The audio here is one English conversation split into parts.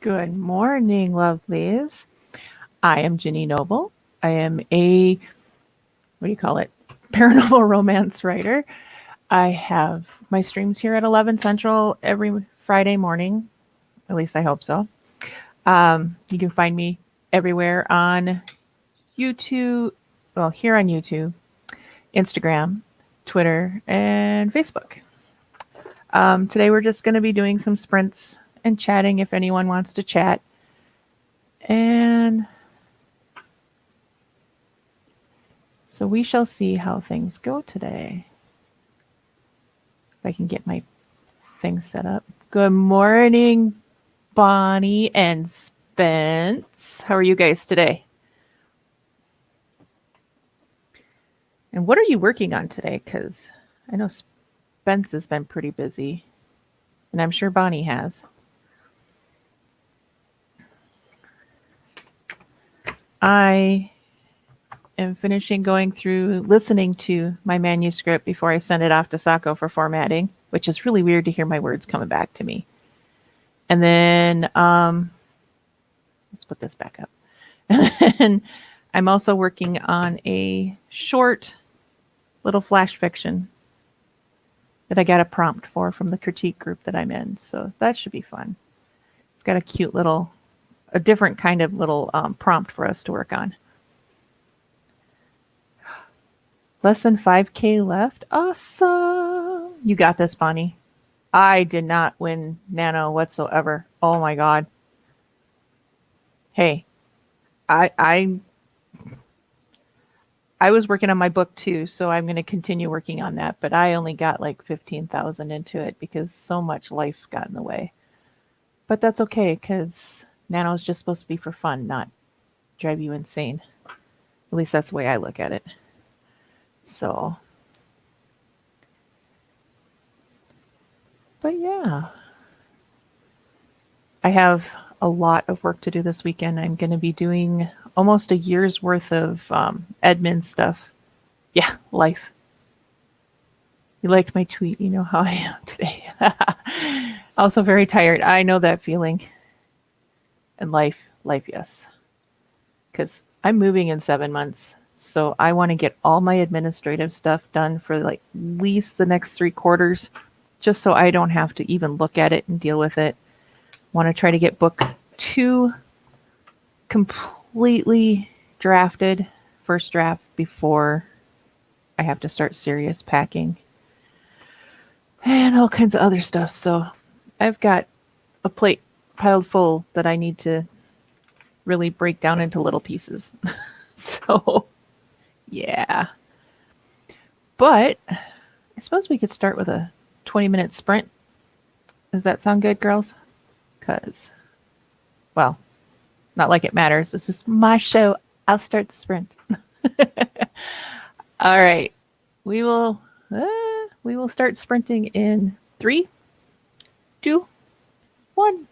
Good morning, lovelies. I am Ginny Noble. I am a, what do you call it, paranormal romance writer. I have my streams here at 11 Central every Friday morning. At least I hope so. You can find me everywhere on YouTube, well, here on YouTube, Instagram, Twitter, and Facebook. Today we're just going to be doing some sprints and chatting if anyone wants to chat. And so we shall see how things go today. If I can get my thing set up. Good morning, Bonnie and Spence. How are you guys today? And what are you working on today? Because I know Spence has been pretty busy, and I'm sure Bonnie has. I am finishing going through listening to my manuscript before I send it off to Sako for formatting, which is really weird to hear my words coming back to me. And then let's put this back up. And I'm also working on a short little flash fiction that I got a prompt for from the critique group that I'm in. So that should be fun. It's got a cute little, a different kind of little prompt for us to work on. Less than 5K left. Awesome. You got this, Bonnie. I did not win Nano whatsoever. Oh my God. Hey, I was working on my book too, so I'm going to continue working on that. But I only got like 15,000 into it because so much life got in the way. But that's okay because Nano is just supposed to be for fun, not drive you insane. At least that's the way I look at it. So, but yeah, I have a lot of work to do this weekend. I'm going to be doing almost a year's worth of admin stuff. Yeah, life. You liked my tweet. You know how I am today. Also, very tired. I know that feeling. And life, yes. Because I'm moving in 7 months. So I want to get all my administrative stuff done for like at least the next 3 quarters, just so I don't have to even look at it and deal with it. Want to try to get book 2 completely drafted, first draft, before I have to start serious packing and all kinds of other stuff. So I've got a plate piled full that I need to really break down into little pieces. So, yeah. But I suppose we could start with a 20-minute sprint. Does that sound good, girls? Because, well, not like it matters. This is my show. I'll start the sprint. All right. We will start sprinting in 3, 2, 1.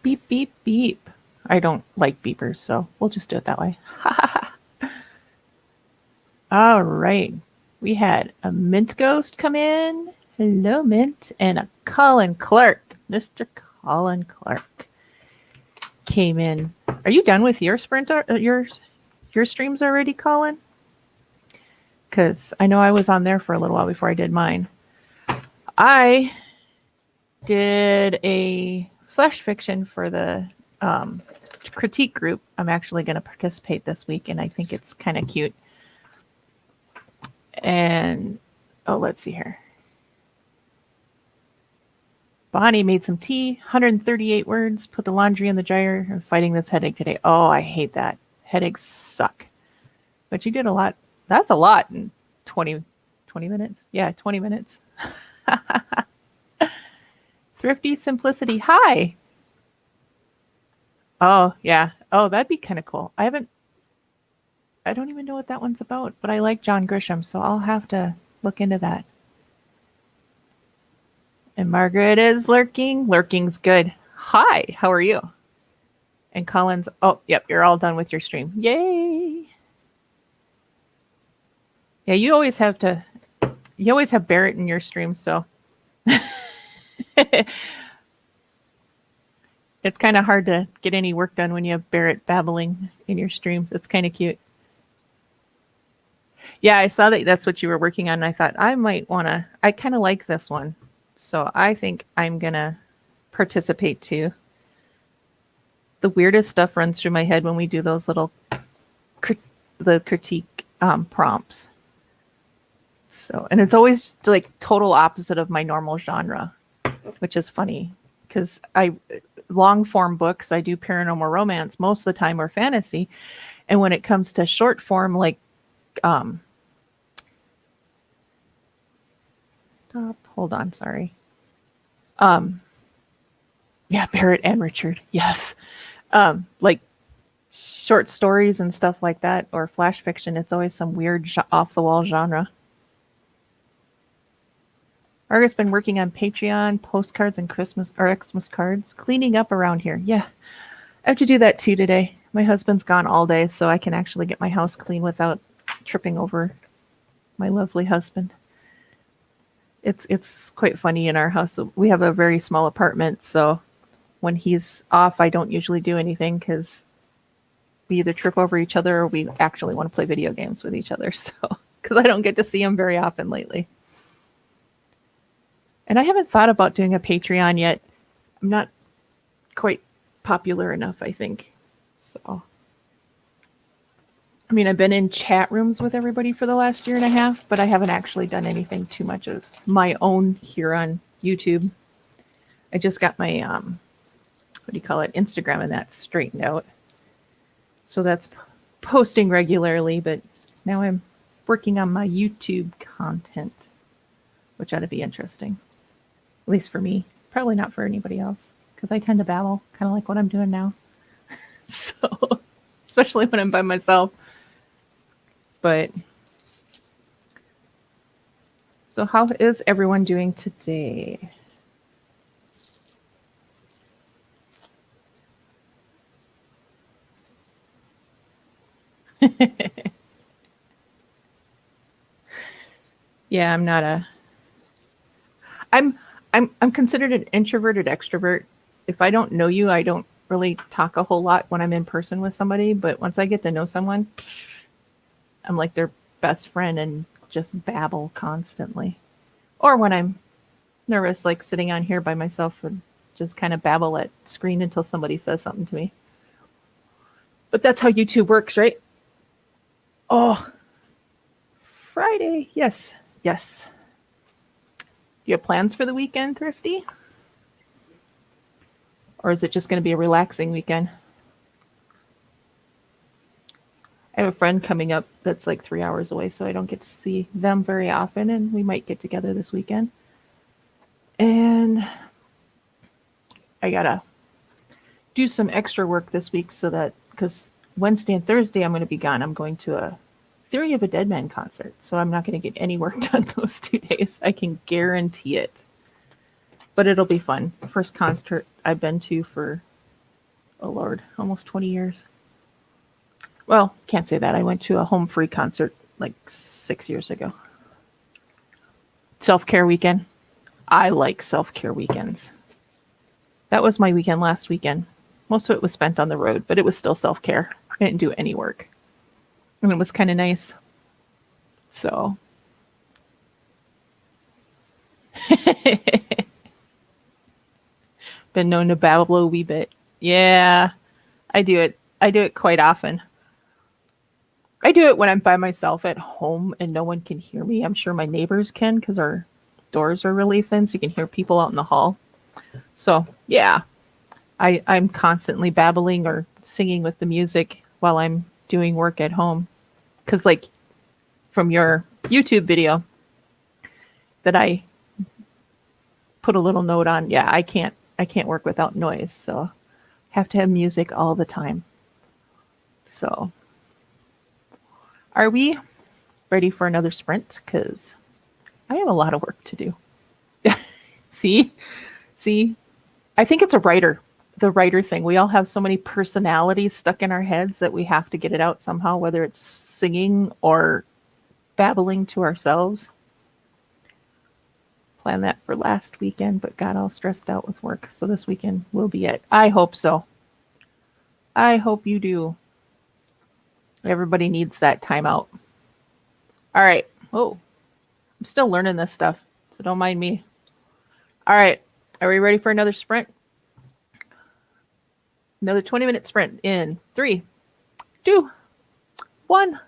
Beep, beep, beep. I don't like beepers, so we'll just do it that way. All right. We had a Mint Ghost come in. Hello, Mint. And a Colin Clark. Mr. Colin Clark came in. Are you done with your your streams already, Colin? Because I know I was on there for a little while before I did mine. I did a flash fiction for the critique group. I'm actually going to participate this week, and I think it's kind of cute. And let's see here. Bonnie made some tea, 138 words, put the laundry in the dryer. I'm fighting this headache today. Oh, I hate that. Headaches suck. But you did a lot. That's a lot in 20 minutes. Yeah, 20 minutes. Thrifty Simplicity. Hi. Oh, yeah. Oh, that'd be kind of cool. I don't even know what that one's about, but I like John Grisham, so I'll have to look into that. And Margaret is lurking. Lurking's good. Hi, how are you? And Colin's, oh, yep, you're all done with your stream. Yay. Yeah, you always have Barrett in your streams, so. It's kind of hard to get any work done when you have Barrett babbling in your streams. It's kind of cute. Yeah, I saw that that's what you were working on. And I thought I kind of like this one. So I think I'm going to participate too. The weirdest stuff runs through my head when we do those little the critique prompts. So, and it's always like total opposite of my normal genre, which is funny because long form books, I do paranormal romance most of the time or fantasy. And when it comes to short form, like, hold on, sorry. Yeah, Barrett and Richard. Yes. Like short stories and stuff like that, or flash fiction. It's always some weird off the wall genre. Margaret's been working on Patreon, postcards, and Christmas cards, cleaning up around here. Yeah, I have to do that too today. My husband's gone all day, so I can actually get my house clean without tripping over my lovely husband. It's quite funny in our house. We have a very small apartment, so when he's off, I don't usually do anything because we either trip over each other or we actually want to play video games with each other. So, because I don't get to see him very often lately. And I haven't thought about doing a Patreon yet. I'm not quite popular enough, I think. So, I mean, I've been in chat rooms with everybody for the last year and a half, but I haven't actually done anything too much of my own here on YouTube. I just got my, Instagram and that straightened out. So that's posting regularly, but now I'm working on my YouTube content, which ought to be interesting. At least for me. Probably not for anybody else, because I tend to babble, kind of like what I'm doing now. So, especially when I'm by myself. But, so how is everyone doing today? Yeah, I'm considered an introverted extrovert. If I don't know you, I don't really talk a whole lot when I'm in person with somebody, but once I get to know someone, I'm like their best friend and just babble constantly. Or when I'm nervous, like sitting on here by myself and just kind of babble at screen until somebody says something to me. But that's how YouTube works, right? Oh, Friday. Yes. Yes. Do you have plans for the weekend, Thrifty? Or is it just going to be a relaxing weekend? I have a friend coming up that's like 3 hours away, so I don't get to see them very often, and we might get together this weekend. And I got to do some extra work this week so that, because Wednesday and Thursday I'm going to be gone. I'm going to a Theory of a Deadman concert, so I'm not going to get any work done those 2 days. I can guarantee it. But it'll be fun. First concert I've been to for Oh Lord, almost 20 years. Well, can't say that. I went to a home free concert like 6 years ago. Self care weekend. I like self care weekends. That was my weekend last weekend. Most of it was spent on the road, but it was still self care. I didn't do any work. And it was kind of nice. So, been known to babble a wee bit. Yeah, I do it. I do it quite often. I do it when I'm by myself at home and no one can hear me. I'm sure my neighbors can because our doors are really thin, so you can hear people out in the hall. So, yeah, I'm constantly babbling or singing with the music while I'm doing work at home. Because, like, from your YouTube video that I put a little note on, yeah, I can't work without noise. So, have to have music all the time. So, are we ready for another sprint? Because I have a lot of work to do. See? See? I think it's the writer thing. We all have so many personalities stuck in our heads that we have to get it out somehow, whether it's singing or babbling to ourselves. Planned that for last weekend, but got all stressed out with work. So this weekend will be it. I hope so. I hope you do. Everybody needs that time out. All right. Oh, I'm still learning this stuff, so don't mind me. All right. Are we ready for another sprint? Another 20-minute sprint in 3, 2, 1.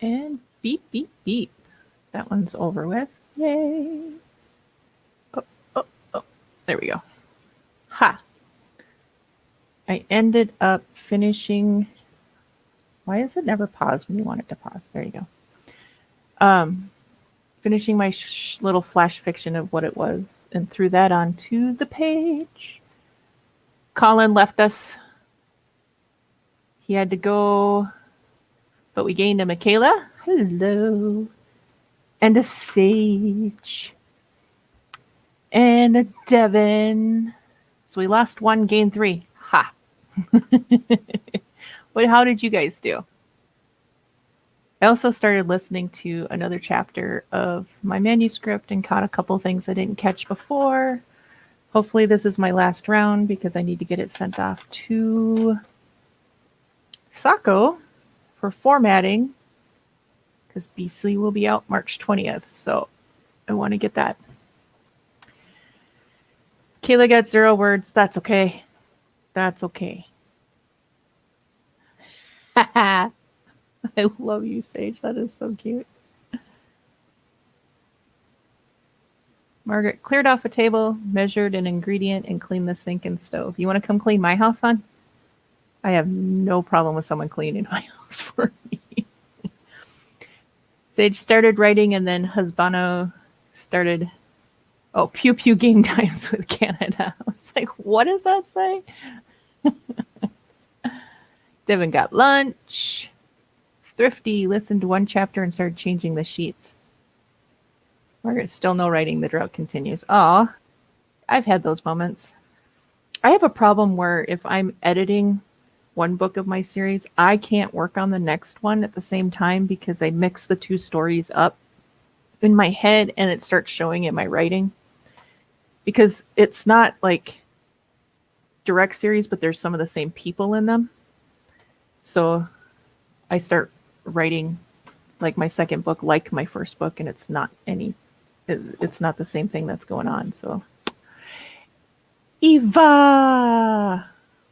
And beep, beep, beep. That one's over with. Yay. Oh, oh, oh. There we go. Ha. I ended up finishing. Why does it never pause when you want it to pause? There you go. Finishing my little flash fiction of what it was and threw that onto the page. Colin left us. He had to go, but we gained a Michaela. Hello. And a Sage. And a Devin. So we lost one, gained three. Ha. How did you guys do? I also started listening to another chapter of my manuscript and caught a couple things I didn't catch before. Hopefully this is my last round because I need to get it sent off to Sako for formatting because Beasley will be out March 20th. So I want to get that. Kayla got 0 words. That's okay. That's okay. I love you, Sage. That is so cute. Margaret cleared off a table, measured an ingredient, and cleaned the sink and stove. You want to come clean my house, hon? I have no problem with someone cleaning my house for me. Sage started writing, and then Husbano started, Pew Pew Game Times with Canada. I was like, what does that say? Devin got lunch. Thrifty listened to one chapter and started changing the sheets. Margaret, still no writing. The drought continues. Aw, I've had those moments. I have a problem where if I'm editing one book of my series, I can't work on the next one at the same time because I mix the 2 stories up in my head and it starts showing in my writing. Because it's not like direct series, but there's some of the same people in them. So I start writing like my second book, like my first book, and it's not the same thing that's going on. So Eva,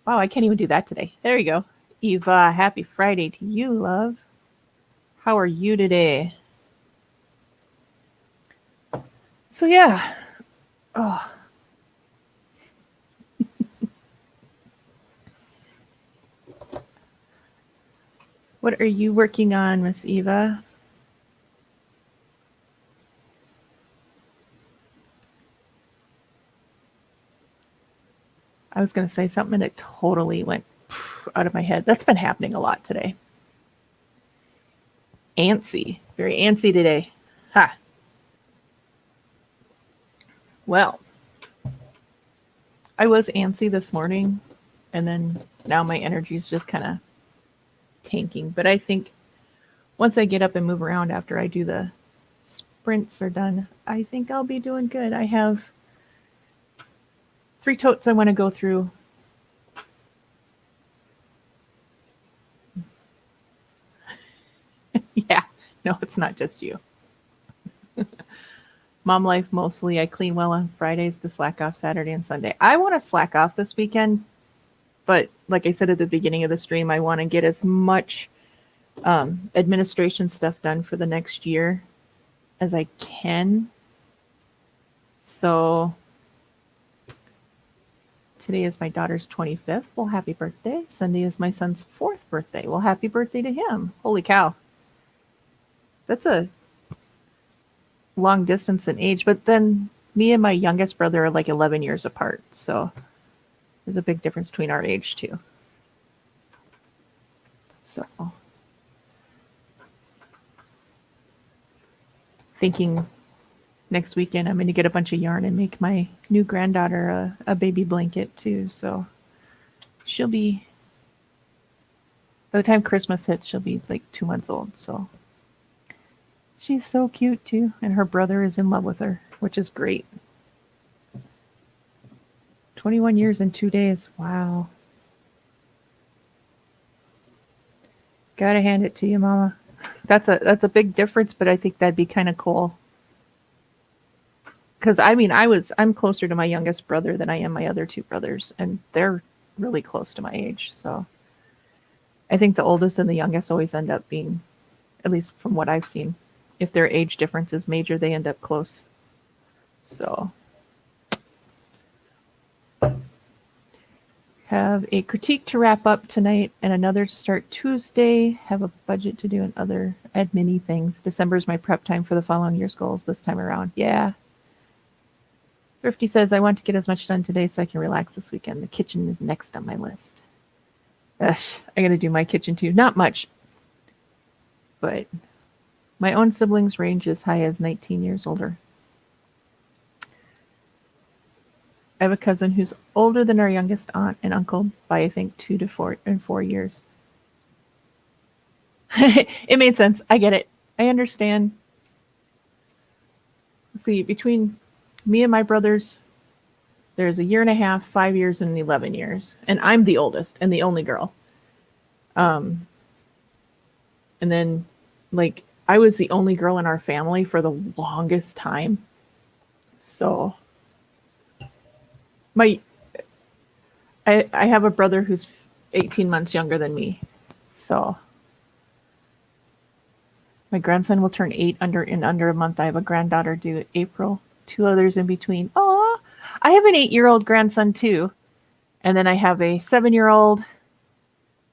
wow, I can't even do that today. There you go. Eva, happy Friday to you, love. How are you today? So yeah. Oh. What are you working on, Miss Eva? I was going to say something and it totally went out of my head. That's been happening a lot today. Antsy. Very antsy today. Ha. Well, I was antsy this morning, and then now my energy is just kind of tanking. But I think once I get up and move around after I do the sprints are done, I think I'll be doing good. I have 3 totes I want to go through. Yeah, no, it's not just you. Mom life mostly. I clean well on Fridays to slack off Saturday and Sunday. I want to slack off this weekend, but like I said at the beginning of the stream, I want to get as much administration stuff done for the next year as I can. So today is my daughter's 25th. Well, happy birthday. Sunday is my son's 4th birthday. Well, happy birthday to him. Holy cow. That's a long distance in age, but then me and my youngest brother are like 11 years apart. So there's a big difference between our age too. So thinking next weekend I'm going to get a bunch of yarn and make my new granddaughter a baby blanket too. So she'll be, by the time Christmas hits, she'll be like 2 months old. So she's so cute too. And her brother is in love with her, which is great. 21 years and 2 days. Wow. Gotta hand it to you, Mama. That's a big difference, but I think that'd be kind of cool. Because I mean, I'm closer to my youngest brother than I am my other 2 brothers, and they're really close to my age. So I think the oldest and the youngest always end up being at least from what I've seen. If their age difference is major, they end up close. So, have a critique to wrap up tonight and another to start Tuesday. Have a budget to do and other admin things. December is my prep time for the following year's goals this time around. Yeah. Thrifty says, I want to get as much done today so I can relax this weekend. The kitchen is next on my list. Ugh, I got to do my kitchen too. Not much, but my own siblings range as high as 19 years older. I have a cousin who's older than our youngest aunt and uncle by, I think, 2 to 4 years. It made sense. I get it. I understand. See, between me and my brothers, there's a year and a half, 5 years, and 11 years. And I'm the oldest and the only girl. And then, like, I was the only girl in our family for the longest time. So, I have a brother who's 18 months younger than me. So, my grandson will turn 8 in under a month. I have a granddaughter due April. 2 others in between. Aw, I have an 8-year-old grandson too. And then I have a 7-year-old.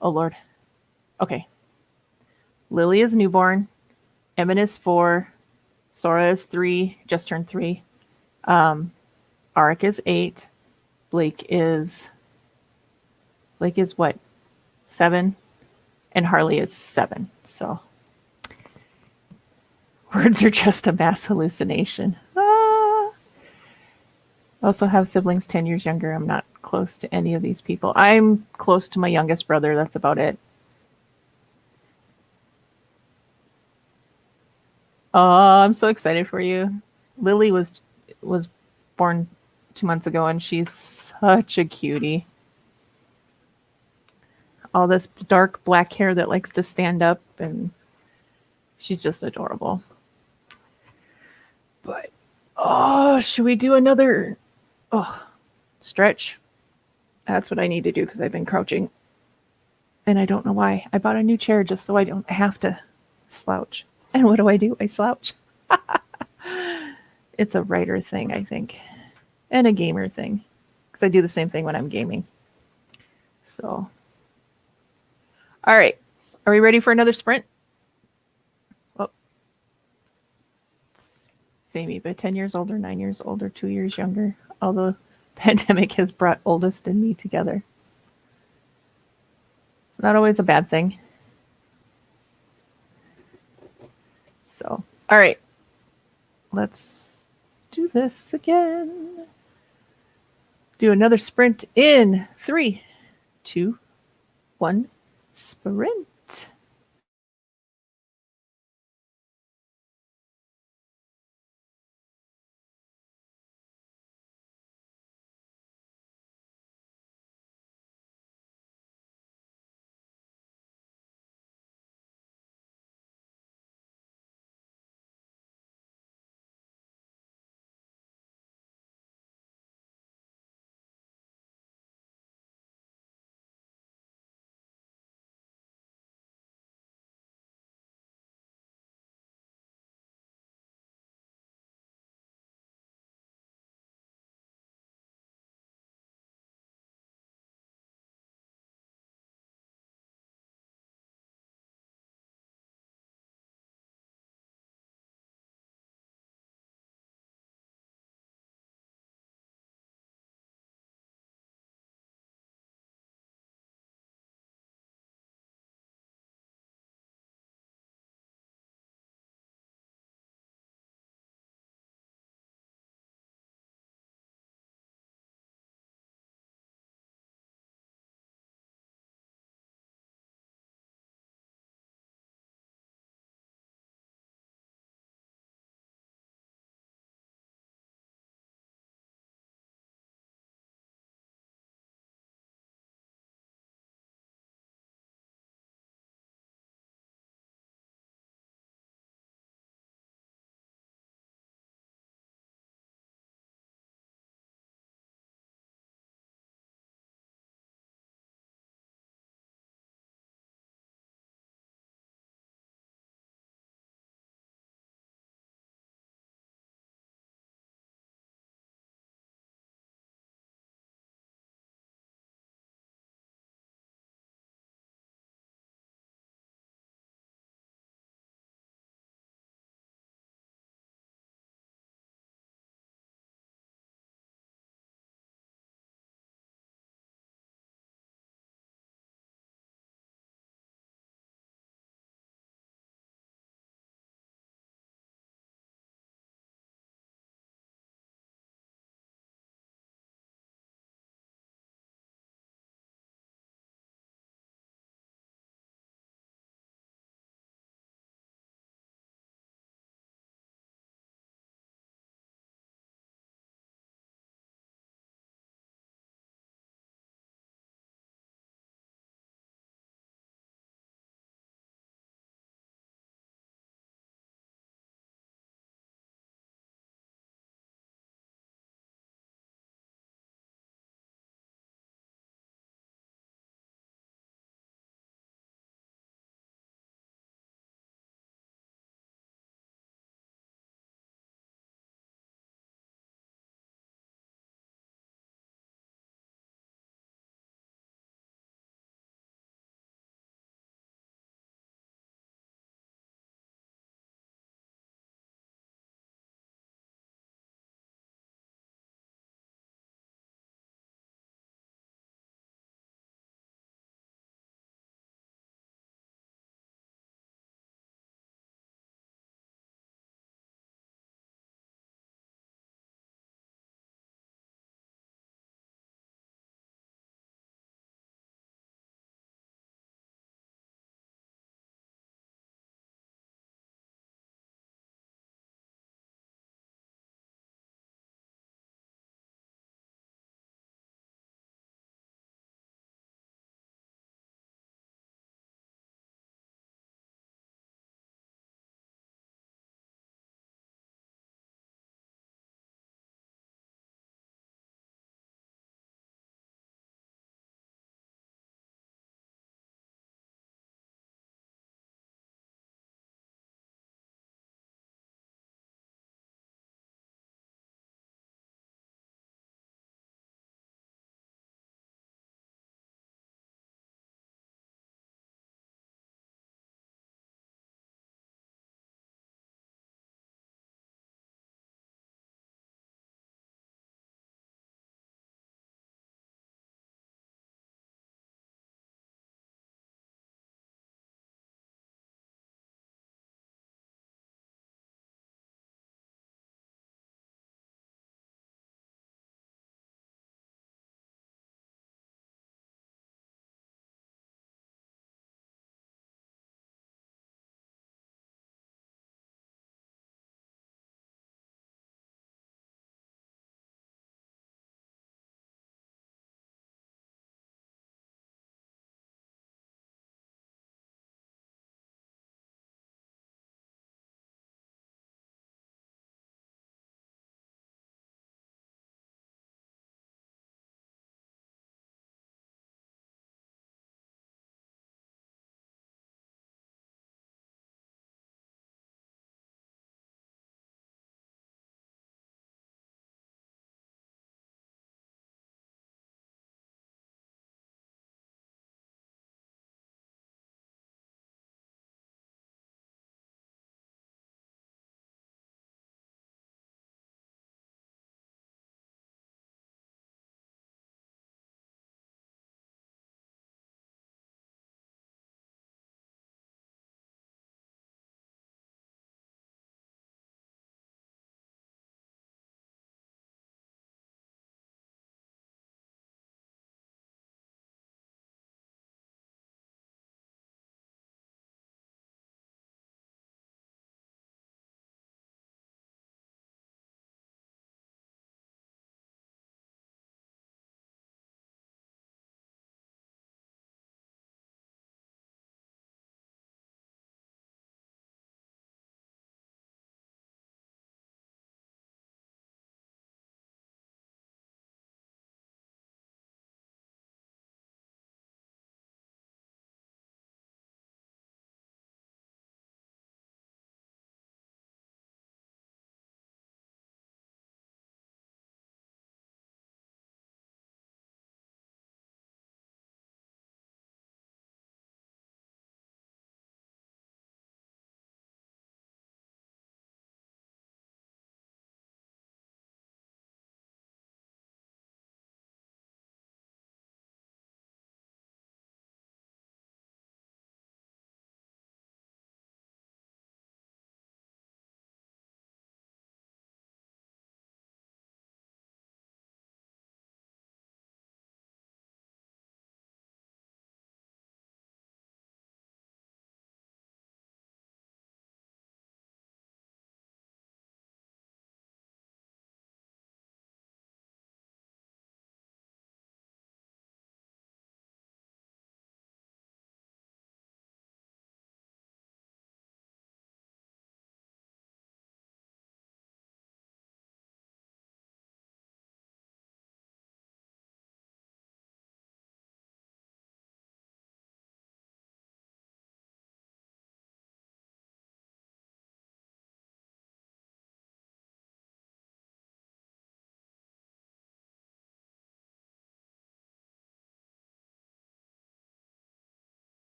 Oh, Lord. Okay. Lily is newborn. Emmett is 4. Sora is 3, just turned 3. Arik is 8. Blake is what? 7. And Harley is 7. So words are just a mass hallucination. I also have siblings 10 years younger. I'm not close to any of these people. I'm close to my youngest brother. That's about it. Oh, I'm so excited for you. Lily was born 2 months ago, and she's such a cutie. All this dark black hair that likes to stand up, and she's just adorable. But, should we do another stretch? That's what I need to do because I've been crouching. And I don't know why. I bought a new chair just so I don't have to slouch. And what do? I slouch. It's a writer thing, I think. And a gamer thing. Because I do the same thing when I'm gaming. So. All right. Are we ready for another sprint? Oh. Samey, but 10 years older, 9 years older, 2 years younger. Although pandemic has brought oldest and me together. It's not always a bad thing. So, all right. Let's do this again. Do another sprint in 3, 2, 1, sprint.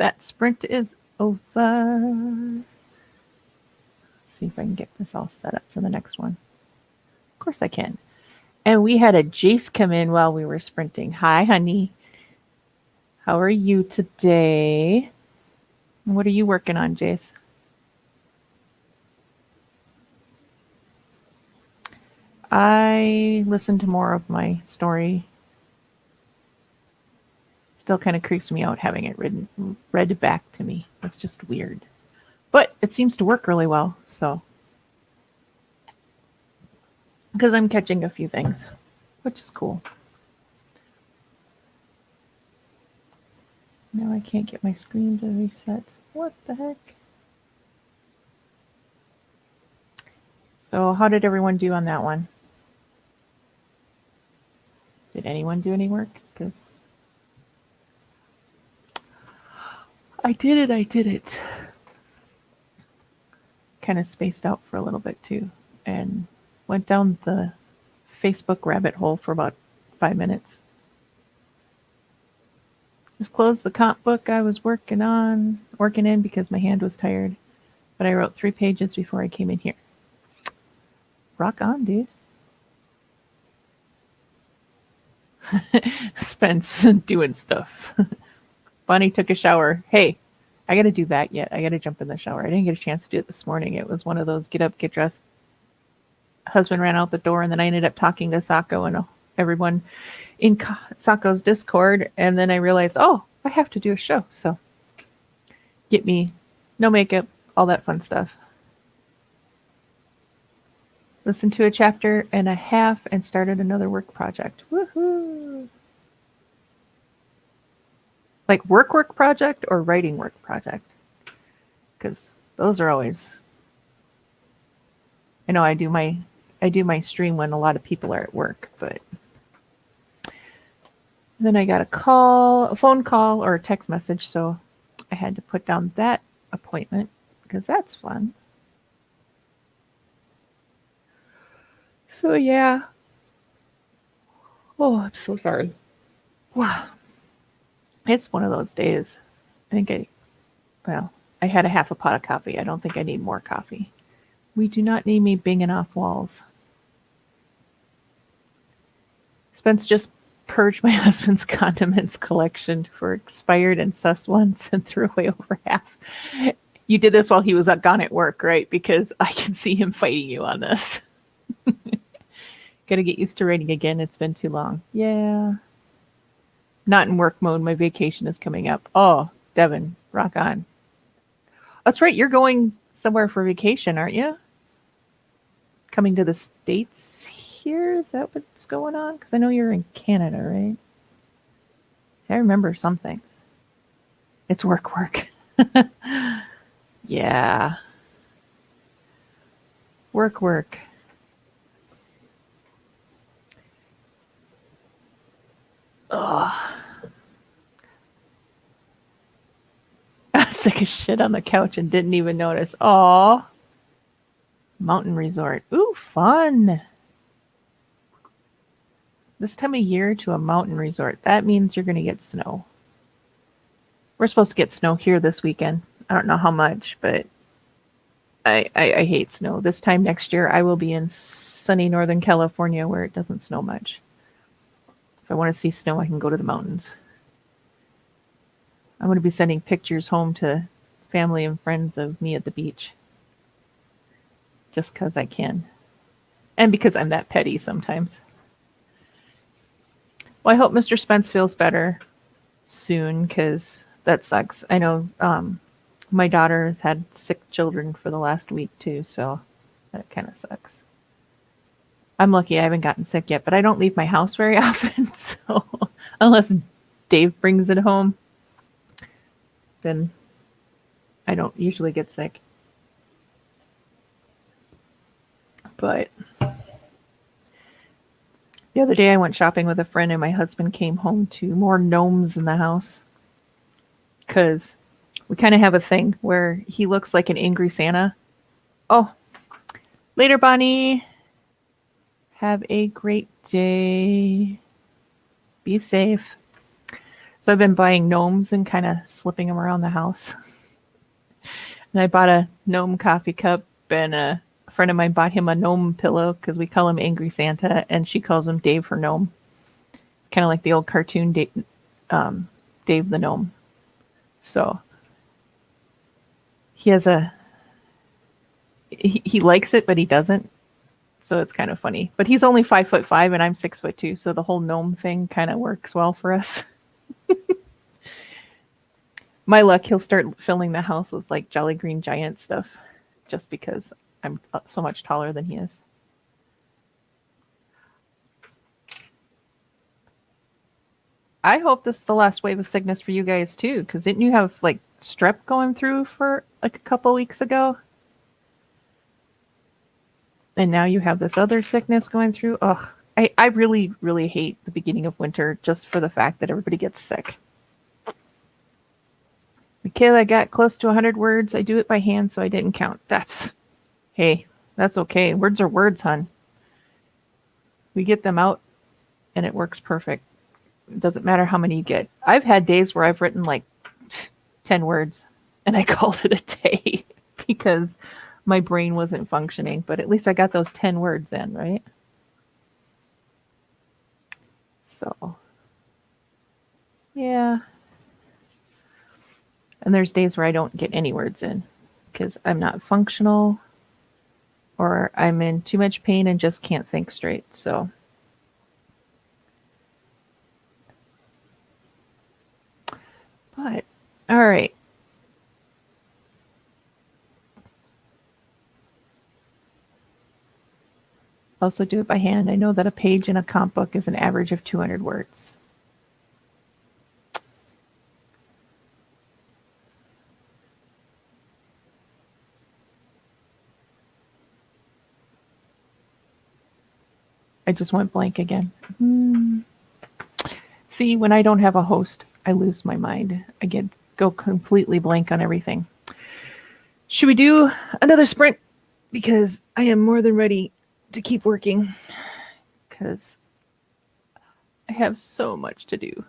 That sprint is over. Let's see if I can get this all set up for the next one. Of course I can. And we had a Jace come in while we were sprinting. Hi, honey. How are you today? What are you working on, Jace? I listened to more of my story. Still kind of creeps me out having it read back to me. That's just weird. But it seems to work really well, so. Because I'm catching a few things, which is cool. Now I can't get my screen to reset. What the heck? So how did everyone do on that one? Did anyone do any work? Because I did it. Kind of spaced out for a little bit too, and went down the Facebook rabbit hole for about 5 minutes. Just closed the comp book I was working in because my hand was tired. But I wrote 3 pages before I came in here. Rock on, dude. Spence doing stuff. Bonnie took a shower. Hey, I got to do that yet. I got to jump in the shower. I didn't get a chance to do it this morning. It was one of those get up, get dressed. Husband ran out the door, and then I ended up talking to Sako and everyone in Sako's Discord. And then I realized, oh, I have to do a show. So get me no makeup, all that fun stuff. Listened to a chapter and a half and started another work project. Woohoo! Like work project or writing work project? Because those are always. I know I do my stream when a lot of people are at work, but then I got a phone call or a text message, so I had to put down that appointment because that's fun. So yeah. Oh, I'm so sorry. Wow. It's one of those days. I had a half a pot of coffee. I don't think I need more coffee. We do not need me banging off walls. Spence just purged my husband's condiments collection for expired and sus ones and threw away over half. You did this while he was gone at work, right? Because I can see him fighting you on this. Gotta get used to writing again. It's been too long. Yeah. Not in work mode. My vacation is coming up. Oh, Devin, rock on. That's right. You're going somewhere for vacation, aren't you? Coming to the States here? Is that what's going on? Because I know you're in Canada, right? See, I remember some things. It's work. Yeah. Work. Ugh. I was sick as shit on the couch and didn't even notice. Aw. Mountain resort. Ooh, fun. This time of year to a mountain resort. That means you're going to get snow. We're supposed to get snow here this weekend. I don't know how much, but I hate snow. This time next year, I will be in sunny Northern California where it doesn't snow much. If I want to see snow, I can go to the mountains. I'm going to be sending pictures home to family and friends of me at the beach. Just because I can. And because I'm that petty sometimes. Well, I hope Mr. Spence feels better soon, because that sucks. I know my daughter has had sick children for the last week too, so that kind of sucks. I'm lucky I haven't gotten sick yet, but I don't leave my house very often, so unless Dave brings it home, then I don't usually get sick. But the other day I went shopping with a friend and my husband came home to more gnomes in the house. Because we kind of have a thing where he looks like an angry Santa. Oh, later, Bonnie. Have a great day. Be safe. So I've been buying gnomes and kind of slipping them around the house. And I bought a gnome coffee cup, and a friend of mine bought him a gnome pillow because we call him Angry Santa, and she calls him Dave her gnome. Kind of like the old cartoon Dave the gnome. So he has he likes it, but he doesn't. So it's kind of funny. But he's only 5'5" and I'm 6'2", so the whole gnome thing kind of works well for us. My luck, he'll start filling the house with like Jolly Green Giant stuff, just because I'm so much taller than he is. I hope this is the last wave of sickness for you guys too, because didn't you have like strep going through for like a couple weeks ago? And now you have this other sickness going through. Ugh. I really, really hate the beginning of winter just for the fact that everybody gets sick. Michaela got close to 100 words. I do it by hand, so I didn't count. Hey, that's okay. Words are words, hun. We get them out, and it works perfect. It doesn't matter how many you get. I've had days where I've written like 10 words, and I called it a day because my brain wasn't functioning, but at least I got those 10 words in, right? So, yeah. And there's days where I don't get any words in because I'm not functional or I'm in too much pain and just can't think straight. So, but all right. Also do it by hand. I know that a page in a comp book is an average of 200 words. I just went blank again. See, when I don't have a host, I lose my mind. I go completely blank on everything. Should we do another sprint? Because I am more than ready to keep working. Because I have so much to do.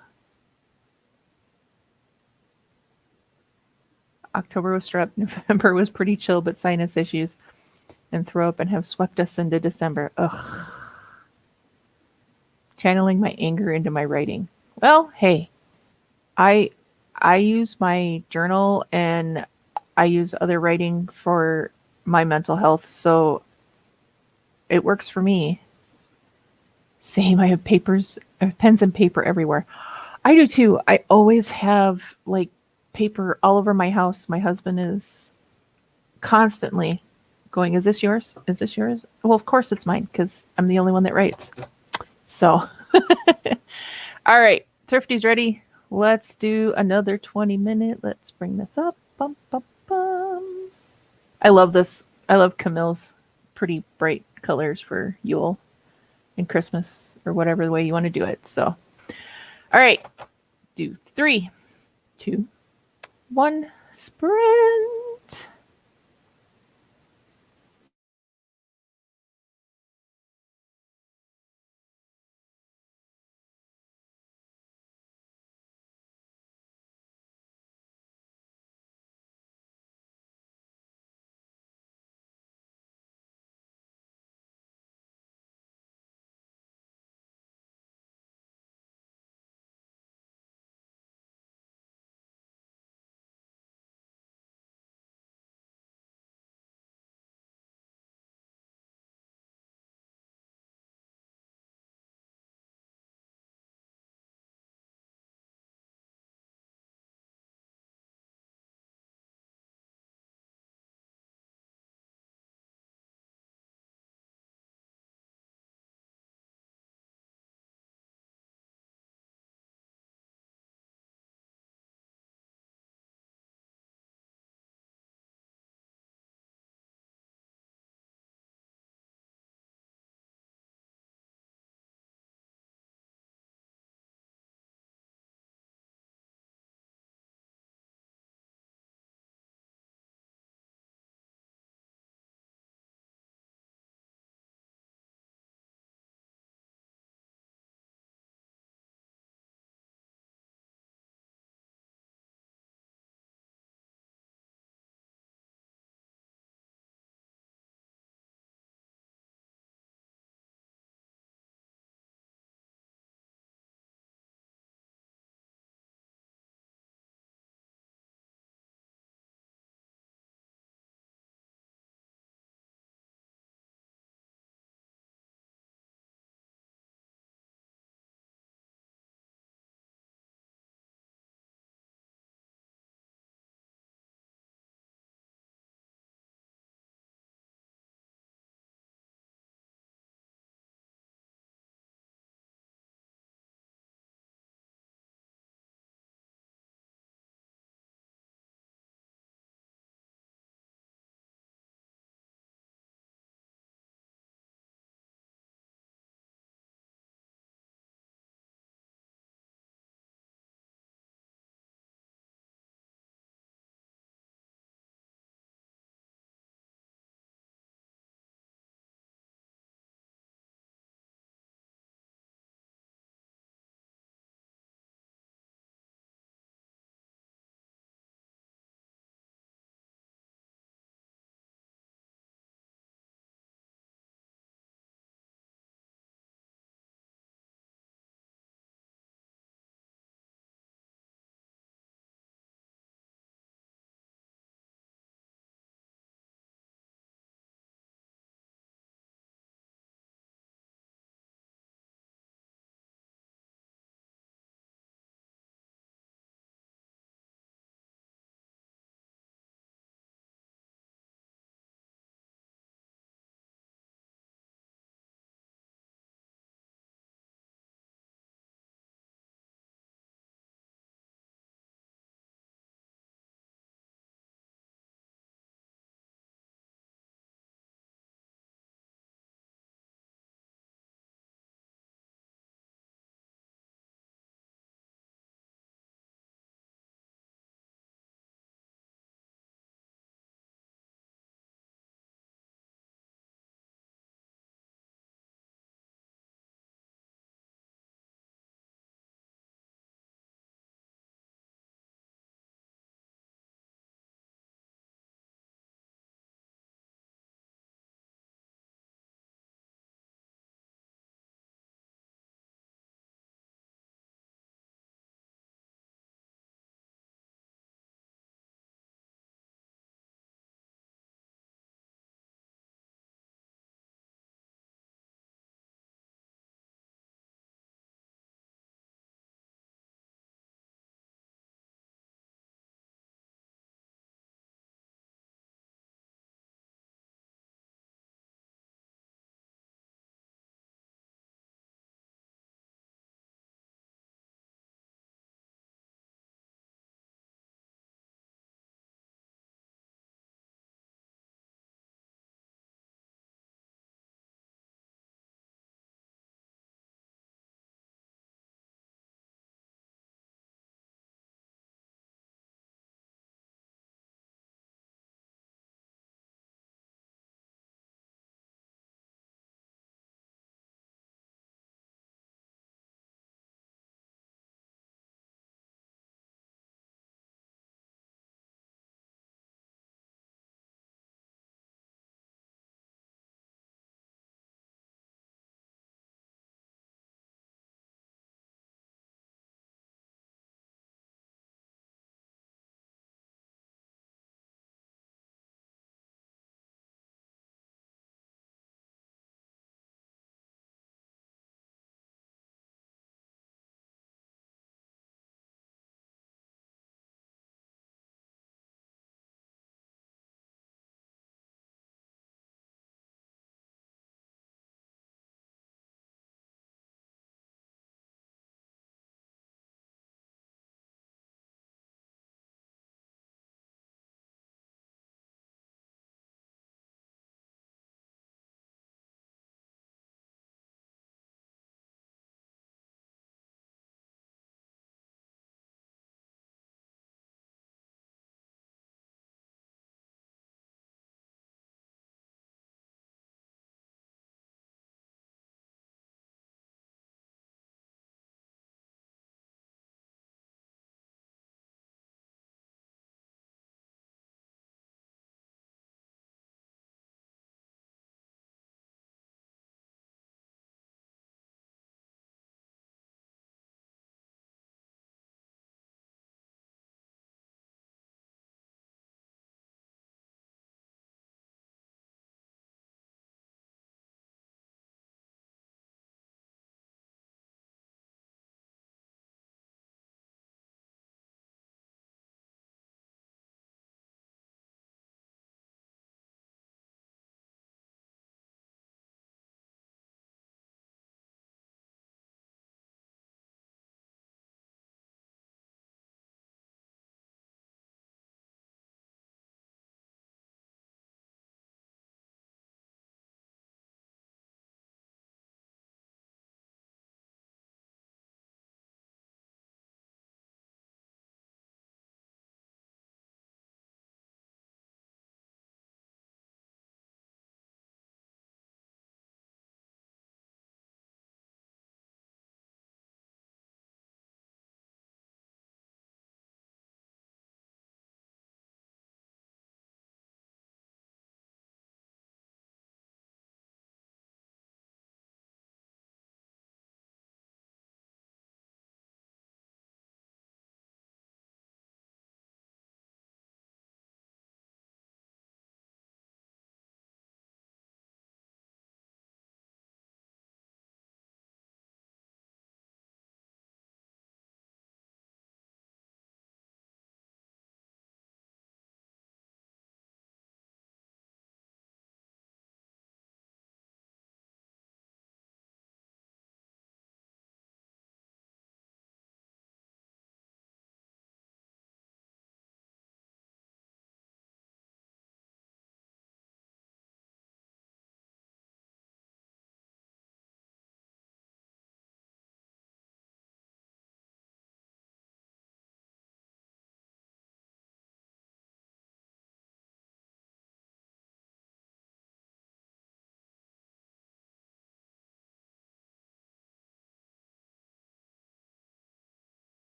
October was strep. November was pretty chill, but sinus issues and throw up and have swept us into December. Ugh. Channeling my anger into my writing. Well, hey, I I use my journal and I use other writing for my mental health, so it works for me. Same, I have pens and paper everywhere. I do too. I always have like paper all over my house. My husband is constantly going, "Is this yours? Is this yours?" Well, of course it's mine because I'm the only one that writes. So, all right, Thrifty's ready. Let's do another 20-minute. Let's bring this up. Bum, bum, bum. I love this. I love Camille's pretty bright colors for Yule and Christmas or whatever the way you want to do it. So, all right, do 3, 2, 1, sprint.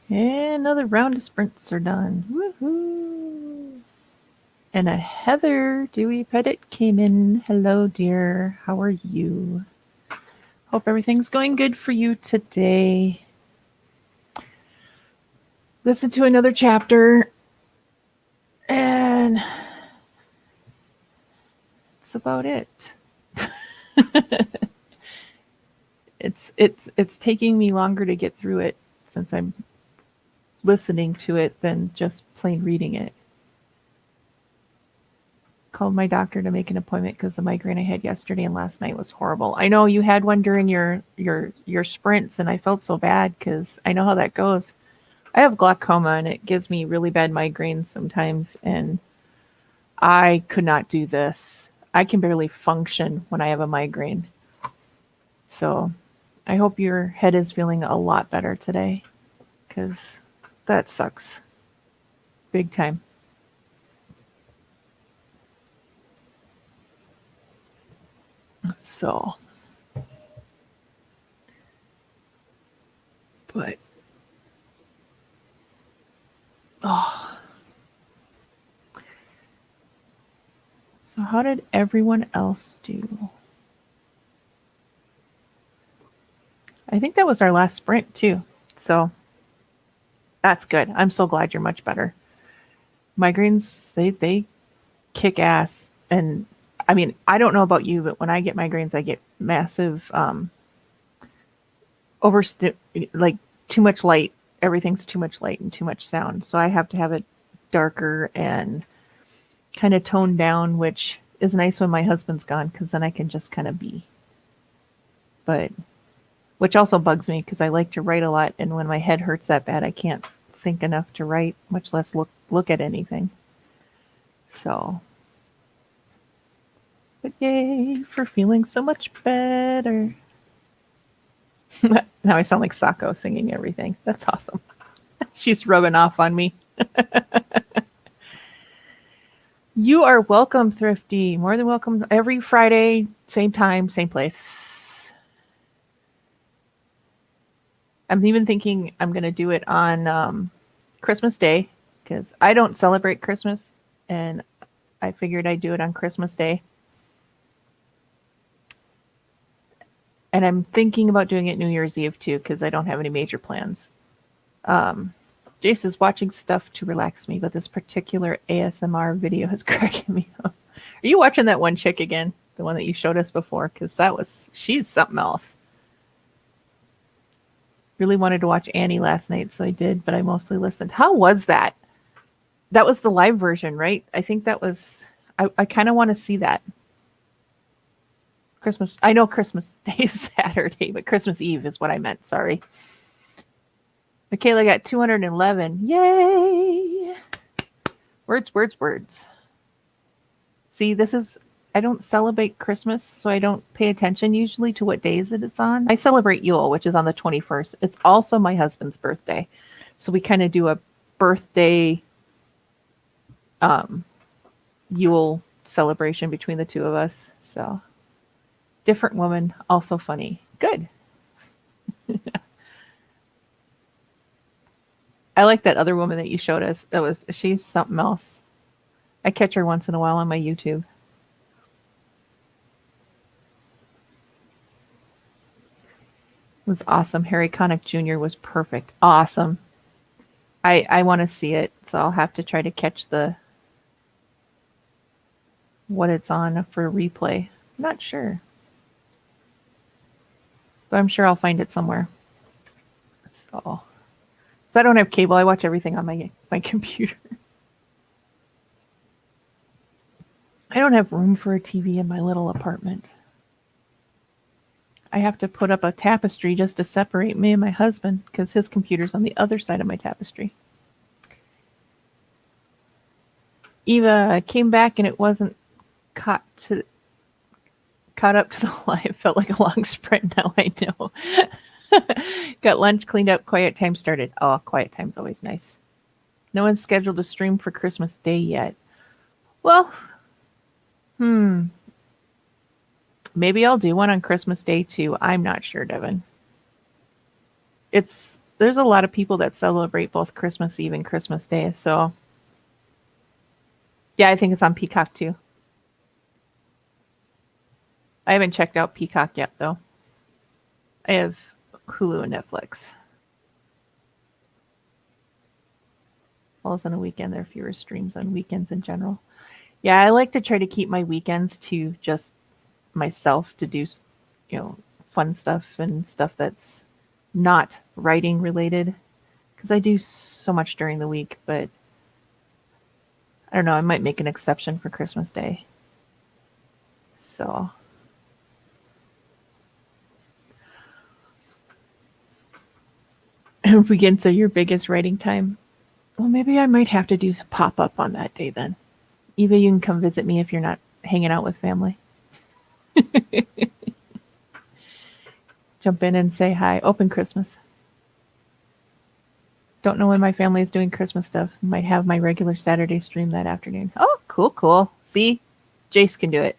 And another round of sprints are done. Woohoo! And a Heather Dewey Pettit came in. Hello, dear. How are you? Hope everything's going good for you today. Listen to another chapter. And that's about it. It's taking me longer to get through it since I'm listening to it than just plain reading it. Called my doctor to make an appointment because the migraine I had yesterday and last night was horrible. I know you had one during your sprints, and I felt so bad because I know how that goes. I have glaucoma and it gives me really bad migraines sometimes, and I could not do this. I can barely function when I have a migraine. So I hope your head is feeling a lot better today because that sucks. Big time. So, but, oh. So how did everyone else do? I think that was our last sprint too. So that's good. I'm so glad you're much better. Migraines, they kick ass. And I mean, I don't know about you, but when I get migraines, I get massive like too much light. Everything's too much light and too much sound. So I have to have it darker and kind of toned down, which is nice when my husband's gone because then I can just kind of be. But which also bugs me because I like to write a lot, and when my head hurts that bad, I can't think enough to write, much less look at anything. So, but yay for feeling so much better. Now I sound like Sako singing everything. That's awesome. She's rubbing off on me. You are welcome, Thrifty. More than welcome every Friday, same time, same place. I'm even thinking I'm going to do it on Christmas Day because I don't celebrate Christmas, and I figured I'd do it on Christmas Day. And I'm thinking about doing it New Year's Eve too because I don't have any major plans. Jace is watching stuff to relax me, but this particular ASMR video is cracking me up. Are you watching that one chick again? The one that you showed us before? Because she's something else. Really wanted to watch Annie last night, so I did, but I mostly listened. How was that? That was the live version, right? I think that was, I kind of want to see that. Christmas, I know Christmas Day is Saturday, but Christmas Eve is what I meant, sorry. Michaela got 211. Yay! Words, words, words. See, I don't celebrate Christmas, so I don't pay attention usually to what days it's on. I celebrate Yule, which is on the 21st. It's also my husband's birthday. So we kind of do a birthday Yule celebration between the two of us. So different woman, also funny. Good. I like that other woman that you showed us. She's something else. I catch her once in a while on my YouTube. It was awesome. Harry Connick Jr. was perfect. Awesome. I want to see it, so I'll have to try to catch what it's on for replay. I'm not sure. But I'm sure I'll find it somewhere. So I don't have cable. I watch everything on my computer. I don't have room for a TV in my little apartment. I have to put up a tapestry just to separate me and my husband because his computer's on the other side of my tapestry. Eva came back and it wasn't caught up to the live. Felt like a long sprint. Now I know. Got lunch cleaned up. Quiet time started. Oh, quiet time's always nice. No one's scheduled to stream for Christmas Day yet. Well, maybe I'll do one on Christmas Day too. I'm not sure, Devin. It's there's a lot of people that celebrate both Christmas Eve and Christmas Day. So yeah, I think it's on Peacock too. I haven't checked out Peacock yet though. I have Hulu and Netflix. Falls on a weekend, there are fewer streams on weekends in general. Yeah, I like to try to keep my weekends to just myself to do, fun stuff and stuff that's not writing related because I do so much during the week, but I don't know, I might make an exception for Christmas Day. So weekends are your biggest writing time. Well, maybe I might have to do some pop up on that day then. Eva, you can come visit me if you're not hanging out with family. Jump in and say hi. Open Christmas. Don't know when my family is doing Christmas stuff. Might have my regular Saturday stream that afternoon. Oh, cool, cool. See? Jace can do it.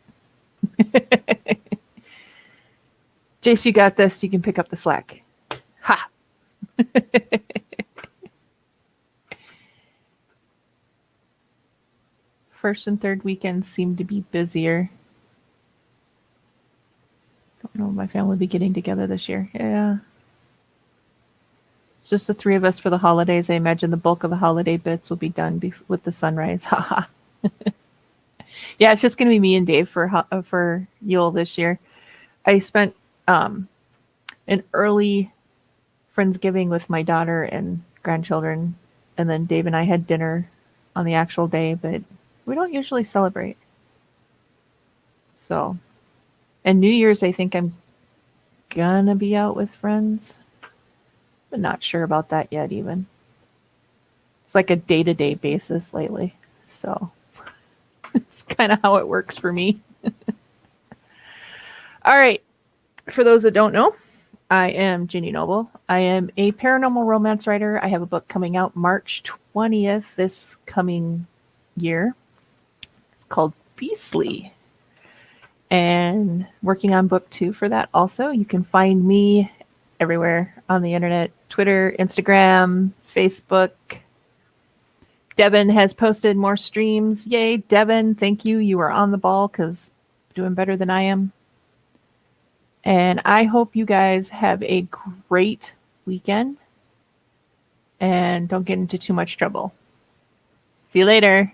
Jace, you got this. You can pick up the slack. Ha! First and third weekends seem to be busier. Don't know if my family will be getting together this year. Yeah. It's just the three of us for the holidays. I imagine the bulk of the holiday bits will be done with the sunrise. Haha. Yeah, it's just going to be me and Dave for Yule this year. I spent an early Friendsgiving with my daughter and grandchildren, and then Dave and I had dinner on the actual day, but we don't usually celebrate. So, and New Year's, I think I'm gonna be out with friends, but not sure about that yet even. It's like a day-to-day basis lately, so it's kind of how it works for me. All right, for those that don't know, I am Ginny Noble. I am a paranormal romance writer. I have a book coming out March 20th this coming year. It's called Beastly. And working on book 2 for that also. You can find me everywhere on the internet. Twitter, Instagram, Facebook. Devin has posted more streams. Yay, Devin. Thank you. You are on the ball because doing better than I am. And I hope you guys have a great weekend and don't get into too much trouble. See you later.